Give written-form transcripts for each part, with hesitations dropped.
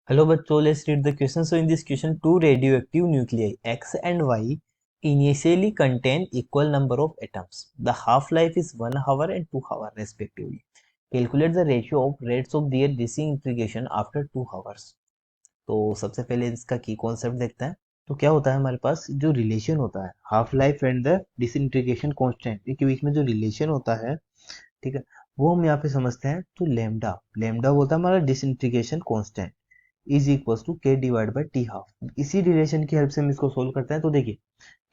Hello bachcho, let's read the question. So in this question, two radioactive nuclei X and Y initially contain equal number of atoms. The half-life is 1 hour and 2 hours respectively. Calculate the ratio of rates of their disintegration after 2 hours. तो सबसे पहले इसका की concept देखते हैं। तो क्या होता है हमारे पास जो रिलेशन होता है half life and the disintegration constant के बीच में जो रिलेशन होता है, ठीक है, वो हम यहाँ पे समझते हैं। तो लेमडा लेमडा होता है हमारा disintegration constant is equal to K divide by T half. इसी रिलेशन की हेल्प से हम इसको सोल्व करते हैं। तो देखिए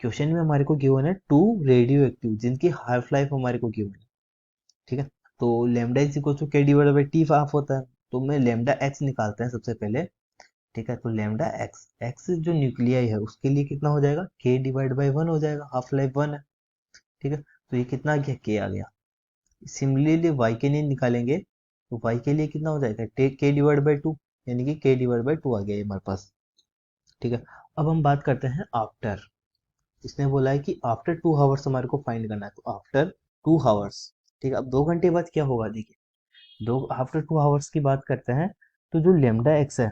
क्वेश्चन में हमारे को गिवन है टू रेडियो एक्टिव जिनकी हाफ लाइफ हमारे को गिवन है, ठीक है। तो lambda is equal to K divide by T half होता है। तो मैं लेमडा एक्स निकालते हैं सबसे पहले, ठीक है। तो लेमडा एक्स एक्स जो न्यूक्लियाई है उसके लिए कितना हो जाएगा, के डिवाइड बाई वन हो जाएगा, हाफ लाइफ वन है, ठीक है। तो ये कितना आ गया, के आ गया। सिमिलरली वाई के लिए निकालेंगे तो वाई के लिए कितना हो जाएगा, के डिवाइड बाई टू, यानी कि के डिवाइड बाई टू आ गया ये हमारे पास, ठीक है। अब हम बात करते हैं आफ्टर। इसने बोला है कि आफ्टर 2 आवर्स हमारे को फाइंड करना है। तो आफ्टर 2 आवर्स, ठीक है। अब 2 घंटे बाद क्या होगा, देखिए दो आफ्टर 2 आवर्स की बात करते हैं। तो जो लेमडा एक्स है,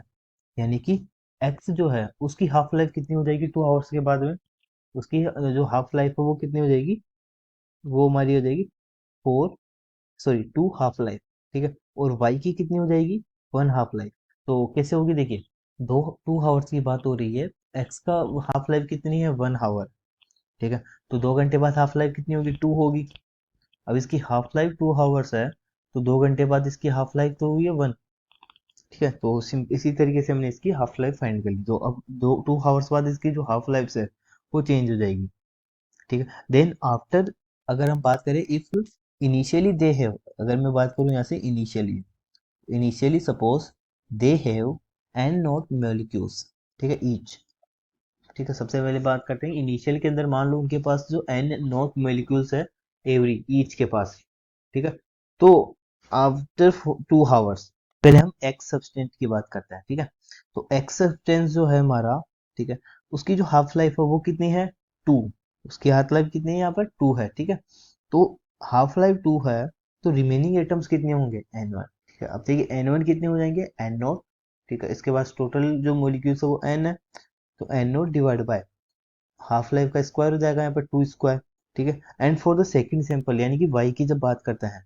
यानी कि एक्स जो है उसकी हाफ लाइफ कितनी हो जाएगी 2 आवर्स के बाद में, उसकी जो हाफ लाइफ है वो कितनी हो जाएगी, वो हमारी हो जाएगी 4, सॉरी 2 हाफ लाइफ, ठीक है। और वाई की कितनी हो जाएगी, 1 हाफ लाइफ। तो कैसे होगी, देखिए दो 2 आवर्स की बात हो रही है, एक्स का हाफ लाइफ कितनी है, 1 आवर, ठीक है। तो 2 घंटे बाद हाफ लाइफ कितनी होगी, 2 होगी। अब इसकी हाफ लाइफ 2 आवर्स है, तो 2 घंटे बाद इसकी हाफ लाइफ तो हुई है 1, ठीक है। तो इसी तरीके से हमने इसकी हाफ लाइफ फाइंड कर ली। तो अब 2 आवर्स बाद इसकी जो हाफ लाइफ है वो चेंज हो जाएगी, ठीक है। देन आफ्टर, अगर हम बात करें इफ इनिशियली दे हैव, अगर मैं बात करूं यहाँ से initially, initially suppose they have an not molecules, ठीक है, ईच, ठीक है। सबसे पहले बात करते हैं इनिशियल के अंदर, मान लो उनके पास जो एन नॉट मॉलिक्यूल्स है एवरी ईच के पास, ठीक है। तो आफ्टर 2 आवर्स, पहले हम एक्स सब्सटेंस की बात करते हैं, ठीक है। तो एक्स सब्सटेंस जो है हमारा, ठीक है, उसकी जो हाफ लाइफ है वो कितनी है, 2। उसकी हाफ लाइफ कितनी है, यहाँ पर 2 है, ठीक है। तो हाफ लाइफ 2 है, तो रिमेनिंग एटम्स कितने होंगे, N1, ठीक है। अब देखिए N1 कितने हो जाएंगे, N0, ठीक है। इसके बाद टोटल जो मॉलिक्यूल्स है वो N है, तो N0 divide by half life का स्क्वायर हो जाएगा यहाँ पर 2 स्क्वायर, ठीक है। And for the second sample यानी कि y की जब बात करते हैं,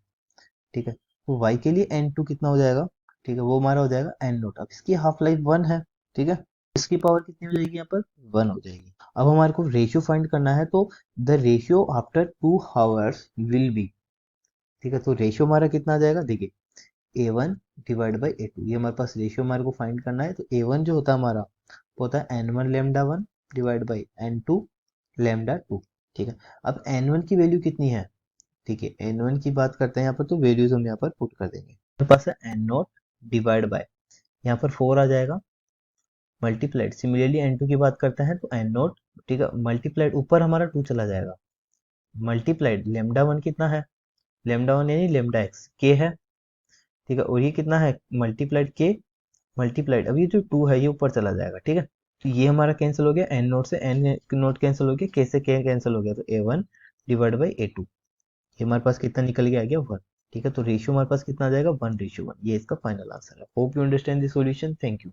ठीक है, तो y के लिए N2 कितना हो जाएगा, ठीक है, वो हमारा हो जाएगा N0। अब इसकी हाफ लाइफ 1 है, ठीक है। इसकी पावर कितनी हो जाएगी, यहाँ पर 1 हो जाएगी। अब हमारे को रेशियो फाइंड करना है, तो the ratio after 2 hours will be, ठीक है। तो रेशियो हमारा कितना आ जाएगा, देखिए A1 डिवाइड बाई A2, ये हमारे पास रेशियो हमारे को फाइंड करना है। तो A1 जो होता है हमारा वो होता है N1 lambda 1 divide by N2 lambda 2, ठीक है। अब N1 की वैल्यू कितनी है, ठीक है, N1 की बात करते हैं यहाँ पर, तो वैल्यूज हम यहाँ पर पुट कर देंगे। हमारे पास है N0 डिवाइड बाय, यहाँ पर 4 आ जाएगा, मल्टीप्लाइड, सिमिलरली N2 की बात करते हैं तो N0, ठीक है, मल्टीप्लाइड ऊपर हमारा 2 चला जाएगा, मल्टीप्लाइड लेमडा 1 कितना है, लेमडा 1 यानी लेमडा एक्स के है, ठीक है। और ये कितना है, मल्टीप्लाइड के, मल्टीप्लाइड, अब ये जो 2 है ये ऊपर चला जाएगा, ठीक है। तो ये हमारा कैंसिल हो गया, एन नोट से एन नोट कैंसिल हो गया, के से के कैंसिल हो गया, तो A1 डिवाइड बाई A2, ये हमारे पास कितना निकल के आ गया, 1, ठीक है। तो रेशियो हमारे पास कितना आ जाएगा, 1:1। ये इसका फाइनल आंसर है। Hope you understand the solution. Thank you.